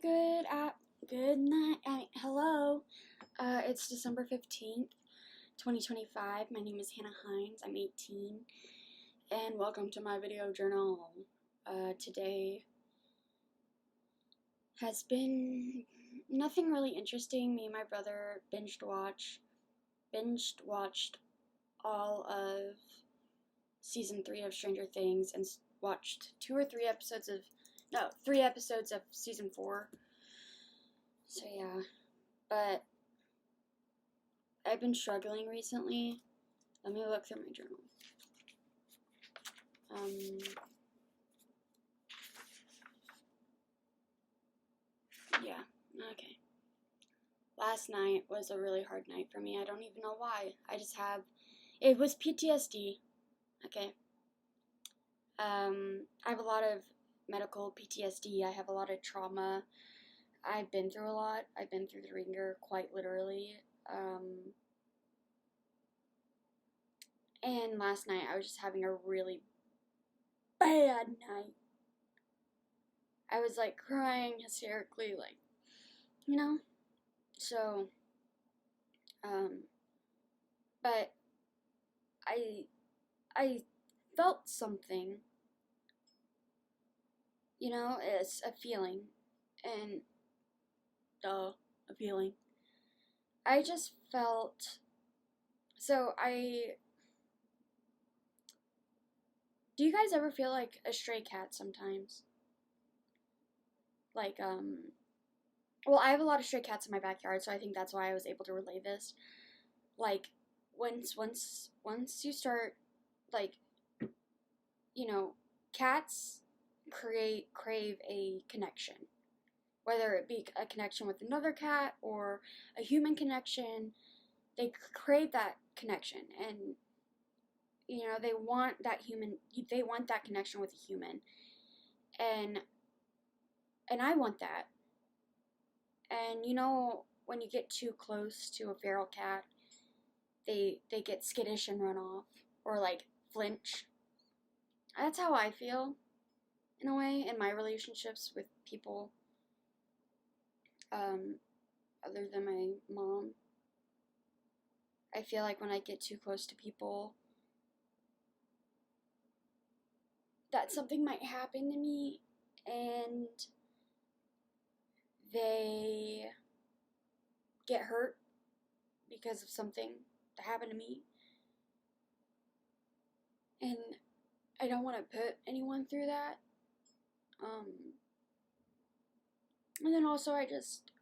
Hey, good night. Hello. It's December 15th, 2025. My name is Hannah Hines. I'm 18, and welcome to my video journal. Today has been nothing really interesting. Me and my brother binged watched all of season 3 of Stranger Things and watched 3 episodes of season 4. So yeah, but I've been struggling recently. Let me look through my journal. Yeah, okay. Last night was a really hard night for me. I don't even know why. It was PTSD, okay? I have a lot of medical PTSD. I have a lot of trauma. I've been through a lot. I've been through the ringer, quite literally. And last night I was just having a really bad night. I was like crying hysterically, like, you know? So, but I felt something, it's a feeling, and, a feeling. I just felt, do you guys ever feel like a stray cat sometimes? Like, well, I have a lot of stray cats in my backyard, so I think that's why I was able to relay this. Like, once you start, like, cats crave a connection. Whether it be a connection with another cat or a human connection, they crave that connection, and they want that connection with a human, and I want that. And when you get too close to a feral cat, they get skittish and run off, or like flinch. That's how I feel, in a way, in my relationships with people, other than my mom. I feel like when I get too close to people, that something might happen to me, and they get hurt because of something that happened to me. And I don't want to put anyone through that. And then also I just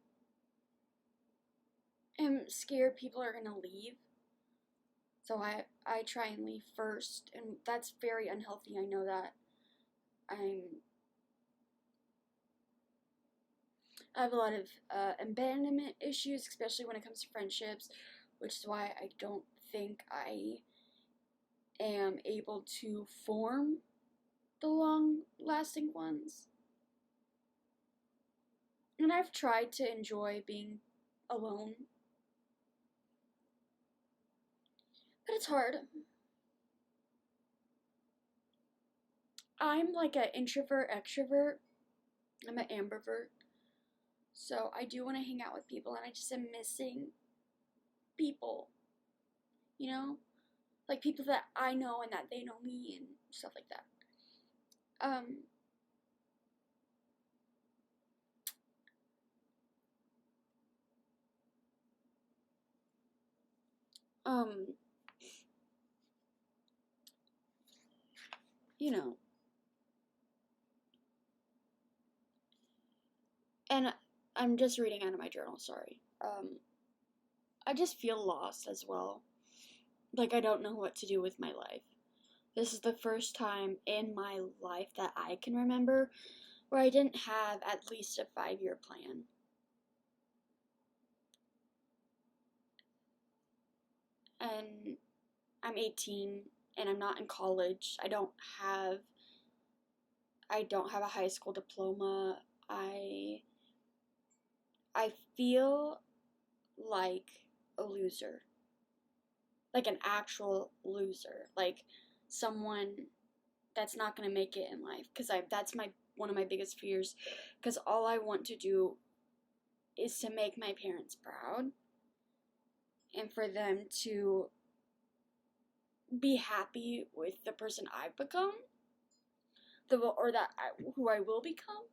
am scared people are going to leave. So I try and leave first, and that's very unhealthy. I know that. I have a lot of abandonment issues, especially when it comes to friendships, which is why I don't think I am able to form the long-lasting ones. And I've tried to enjoy being alone, but it's hard. I'm like an introvert, extrovert. I'm an ambivert. So I do want to hang out with people, and I just am missing people. Like people that I know and that they know me and stuff like that. And I'm just reading out of my journal, sorry. I just feel lost as well. Like I don't know what to do with my life. This is the first time in my life that I can remember where I didn't have at least a 5-year plan. And I'm 18 and I'm not in college. I don't have a high school diploma. I feel like a loser. Like an actual loser. Like someone that's not going to make it in life, because that's my one of my biggest fears, because all I want to do is to make my parents proud and for them to be happy with the person I've become, who I will become.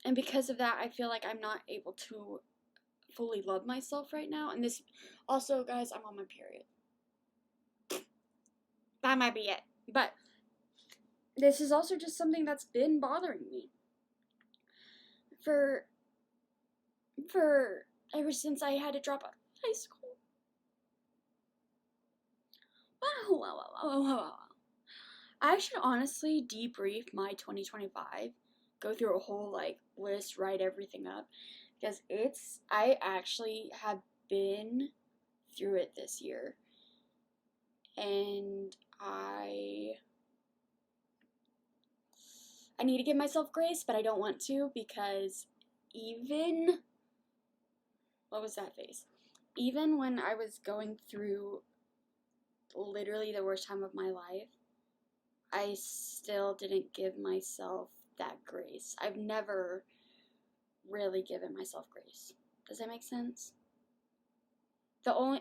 And because of that, I feel like I'm not able to fully love myself right now. And this, also, guys, I'm on my period. That might be it. But this is also just something that's been bothering me for ever since I had to drop out of high school. Wow. I should honestly debrief my 2025, go through a whole list, write everything up, because I actually have been through it this year, and I need to give myself grace, but I don't want to, because what was that face? Even when I was going through literally the worst time of my life, I still didn't give myself that grace. I've never really given myself grace. Does that make sense? The only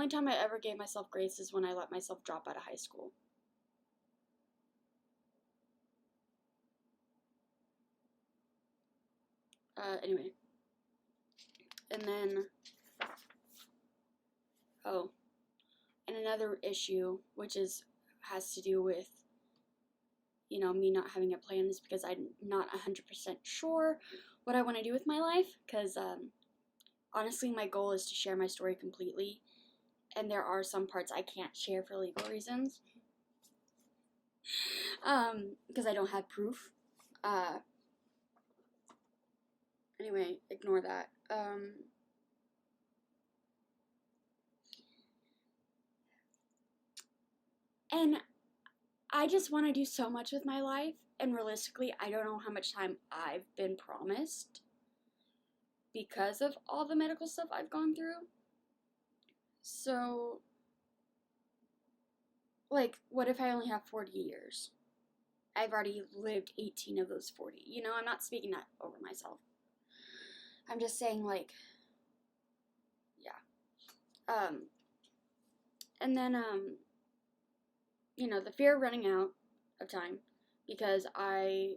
time I ever gave myself grace is when I let myself drop out of high school. Anyway. And then, and another issue, which has to do with, me not having a plan, is because I'm not 100% sure what I want to do with my life, because, honestly, my goal is to share my story completely, and there are some parts I can't share for legal reasons, because I don't have proof. Anyway, ignore that. And I just want to do so much with my life, and realistically, I don't know how much time I've been promised because of all the medical stuff I've gone through. So, what if I only have 40 years? I've already lived 18 of those 40. I'm not speaking that over myself. I'm just saying, yeah. And then, the fear of running out of time, because I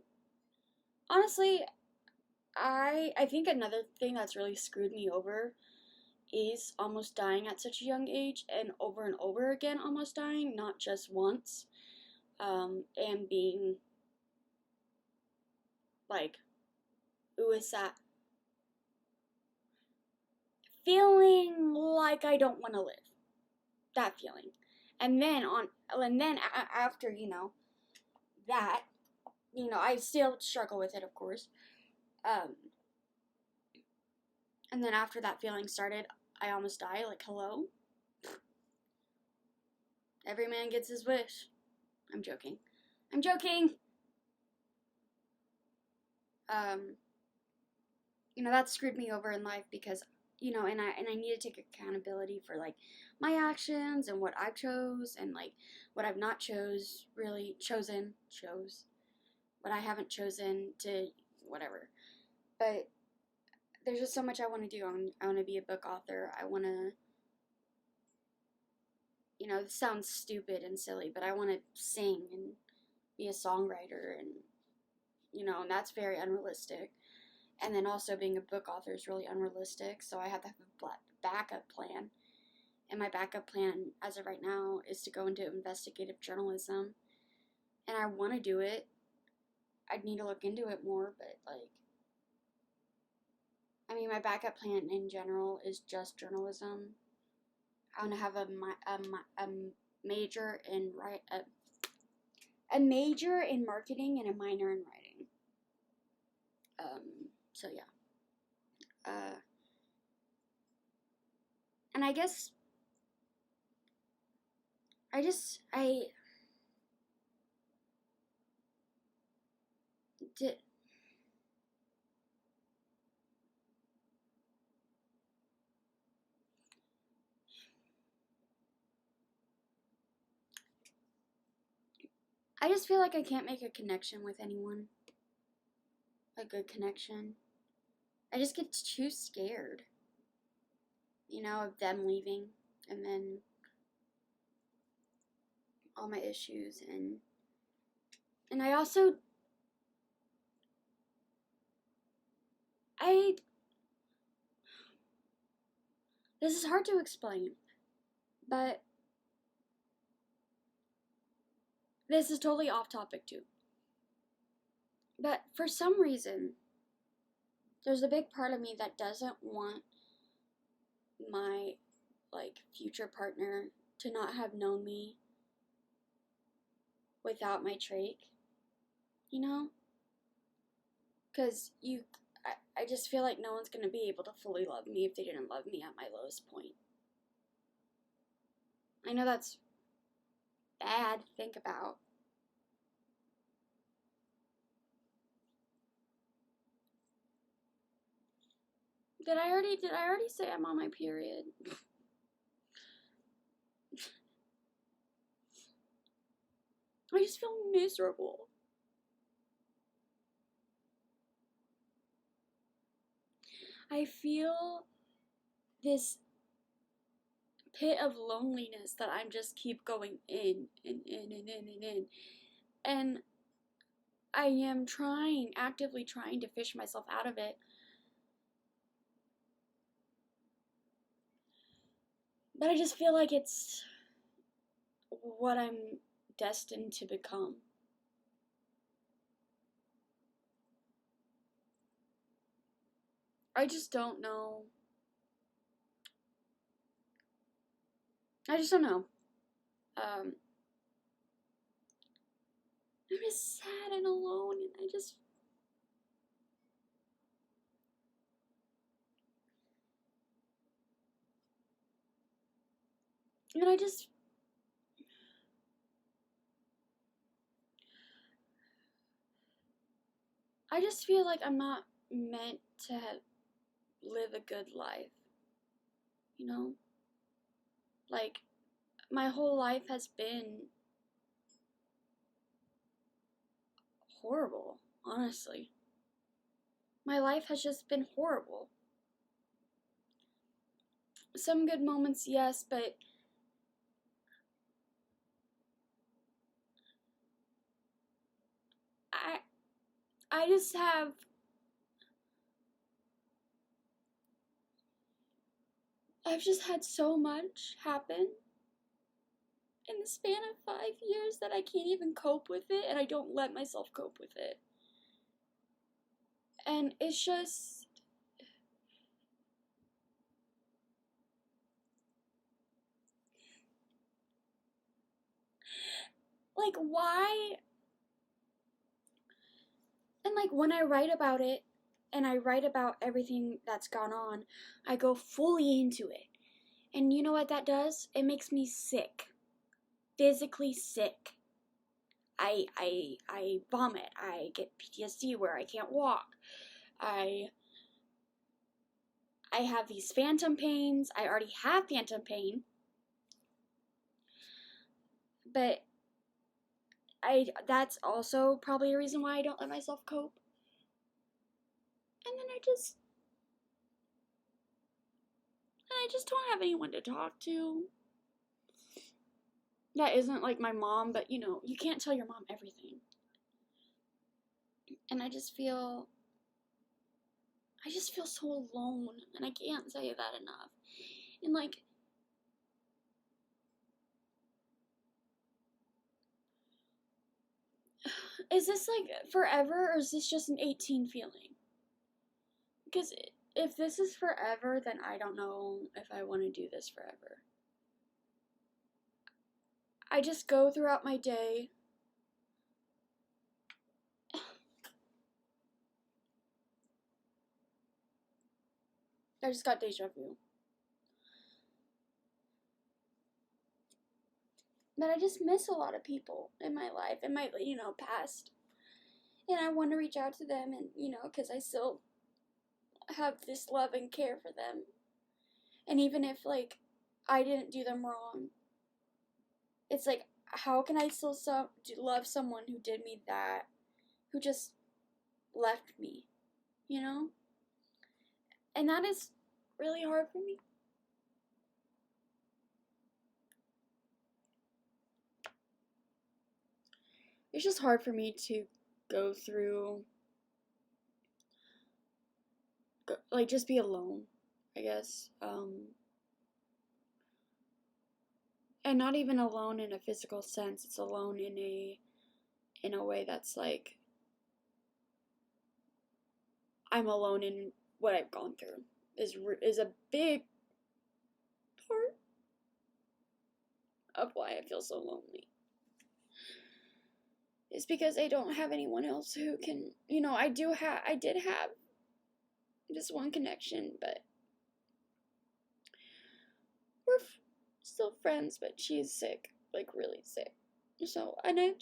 think another thing that's really screwed me over is almost dying at such a young age, and over again almost dying, not just once, and being feeling like I don't want to live, that feeling, and then after that, I still struggle with it, of course, and then after that feeling started, I almost die. Hello? Every man gets his wish. I'm joking. That screwed me over in life, because, and I need to take accountability for, my actions and what I chose and, what I've not chosen, what I haven't chosen to, whatever. But there's just so much I want to do. I want to be a book author. I want to, this sounds stupid and silly, but I want to sing and be a songwriter, and, and that's very unrealistic. And then also being a book author is really unrealistic, so I have to have a backup plan. And my backup plan, as of right now, is to go into investigative journalism. And I want to do it. I'd need to look into it more, but, my backup plan in general is just journalism. I want to have a major in marketing and a minor in writing. So yeah. And I guess I did. I just feel like I can't make a connection with anyone. A good connection. I just get too scared, of them leaving, and then all my issues, and I also, this is hard to explain, but this is totally off topic too. But for some reason, there's a big part of me that doesn't want my, future partner to not have known me without my trach, Because I just feel like no one's going to be able to fully love me if they didn't love me at my lowest point. I know that's bad to think about. Did I already say I'm on my period? I just feel miserable. I feel this pit of loneliness that I'm just keep going in and in and in and in. And I am actively trying to fish myself out of it. But I just feel like it's what I'm destined to become. I just don't know. I just don't know. I'm just sad and alone, and I just... And I just feel like I'm not meant to live a good life, Like, my whole life has been horrible, honestly. My life has just been horrible. Some good moments, yes, but I just have... I've just had so much happen in the span of 5 years that I can't even cope with it, and I don't let myself cope with it. And it's just... why? And, when I write about it, and I write about everything that's gone on, I go fully into it. And you know what that does? It makes me sick. Physically sick. I vomit. I get PTSD where I can't walk. I have these phantom pains. I already have phantom pain. But that's also probably a reason why I don't let myself cope. And then I just don't have anyone to talk to. That isn't like my mom, but you can't tell your mom everything. And I just feel so alone, and I can't say that enough. And is this forever, or is this just an 18 feeling? Because if this is forever, then I don't know if I want to do this forever. I just go throughout my day. I just got deja vu. But I just miss a lot of people in my life, in my, past. And I want to reach out to them, and, because I still have this love and care for them. And even if, I didn't do them wrong, it's how can I still love someone who did me that, who just left me, you know? And that is really hard for me. It's just hard for me to go through, like, just be alone, I guess. And not even alone in a physical sense. It's alone in a way that's like, I'm alone in what I've gone through is a big part of why I feel so lonely. It's because I don't have anyone else who can, I did have this one connection, but we're still friends, but she's sick, like really sick. So, and I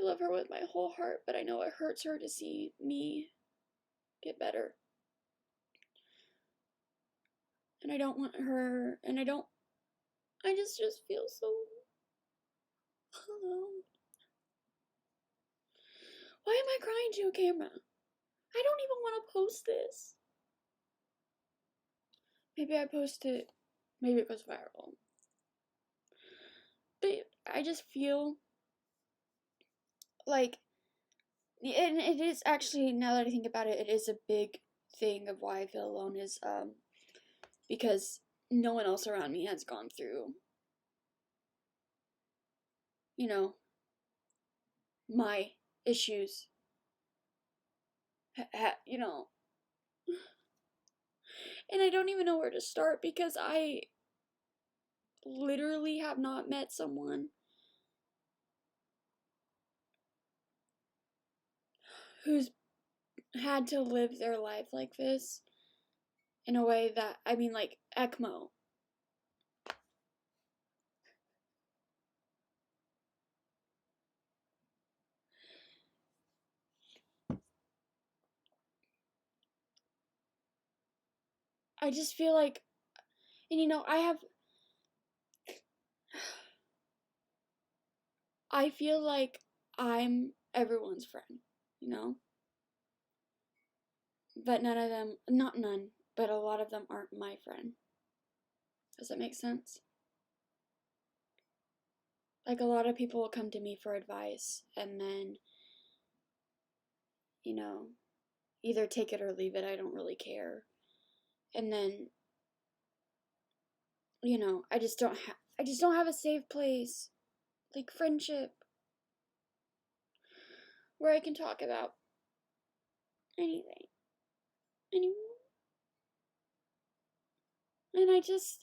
love her with my whole heart, but I know it hurts her to see me get better. And I don't want her, and I just feel so alone. Why am I crying to a camera? I don't even want to post this. Maybe I post it, maybe it goes viral. But I just feel like, and it is actually, now that I think about it, it is a big thing of why I feel alone is, because no one else around me has gone through, my issues, and I don't even know where to start because I literally have not met someone who's had to live their life like this in a way that, I mean, like, ECMO. I just feel like, and I feel like I'm everyone's friend, but none of them, not none, but a lot of them aren't my friend. Does that make sense? Like, a lot of people will come to me for advice and then, either take it or leave it. I don't really care. And then, I just don't have a safe place, like friendship, where I can talk about anything anymore. And I guess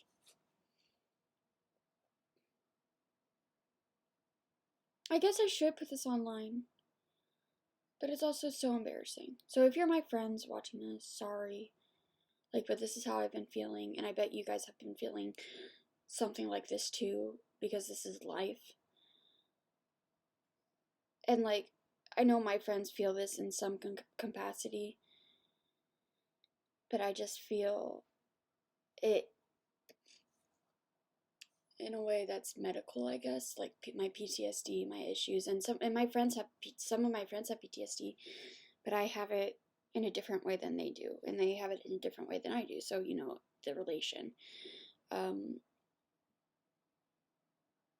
I should put this online, but it's also so embarrassing. So if you're my friends watching this, sorry. Like, but this is how I've been feeling, and I bet you guys have been feeling something like this too, because this is life. And, like, I know my friends feel this in some capacity, but I just feel it in a way that's medical, I guess, like my PTSD, my issues, and some of my friends have PTSD, but I have it in a different way than they do, and they have it in a different way than I do. So, the relation.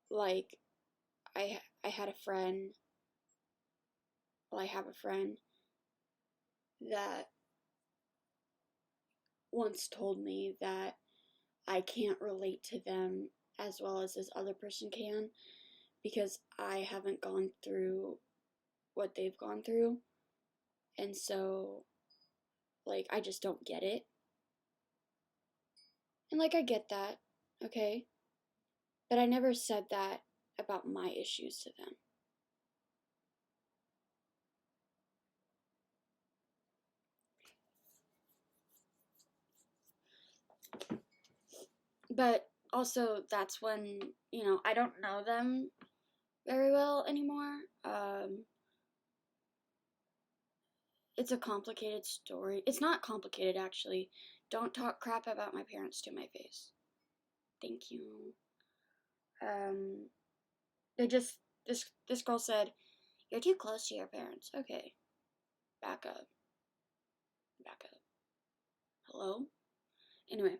Like, I had a friend, well, I have a friend that once told me that I can't relate to them as well as this other person can because I haven't gone through what they've gone through. And so, like, I just don't get it. And, like, I get that, okay? But I never said that about my issues to them. But also, that's when, I don't know them very well anymore. It's a complicated story. It's not complicated, actually. Don't talk crap about my parents to my face. Thank you. They just, this girl said, "You're too close to your parents." Okay. Back up. Back up. Hello? Anyway.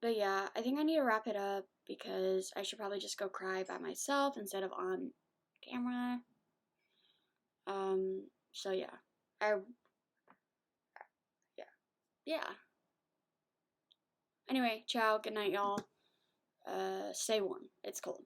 But yeah, I think I need to wrap it up because I should probably just go cry by myself instead of on camera. So yeah. Yeah. Anyway, ciao, good night, y'all. Stay warm. It's cold.